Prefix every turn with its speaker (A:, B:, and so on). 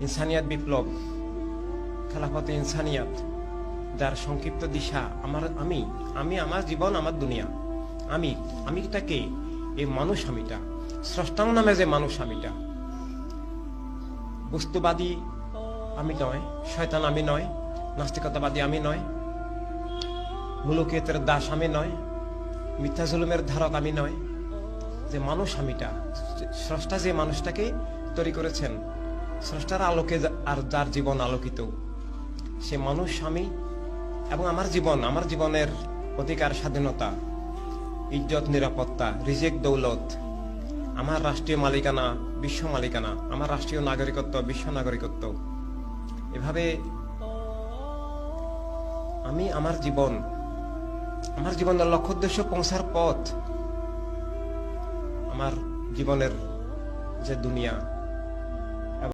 A: ইনসানিয়াত বিপ্লব, খেলাফতে ইনসানিয়াত, যার সংক্ষিপ্ত দিশা আমি আমার জীবন, আমার দুনিয়া। আমিটা কে? এই মানুষ আমিটা, স্রষ্টার নামে যে মানুষ আমিটা। বস্তুবাদী আমি নয়, শয়তান আমি নয়, নাস্তিকতাবাদী আমি নয়, মুলুকিয়তের দাস আমি নয়, মিথ্যা জুলুমের ধারক আমি নয়। যে মানুষ আমিটা, স্রষ্টা যে মানুষটাকে তৈরি করেছেন, স্রষ্টার আলোকে আর যার জীবন আলোকিত, সে মানুষ আমি। এবং আমার জীবনের অধিকার, স্বাধীনতা, ইজ্জত, নিরাপত্তা, রিজিক, দৌলত, আমার রাষ্ট্রীয় মালিকানা, বিশ্ব মালিকানা, আমার রাষ্ট্রীয় নাগরিকত্ব, বিশ্ব নাগরিকত্ব, এভাবে আমার জীবনের লক্ষ্য উদ্দেশ্য পৌঁছার পথ, আমার জীবনের যে দুনিয়া,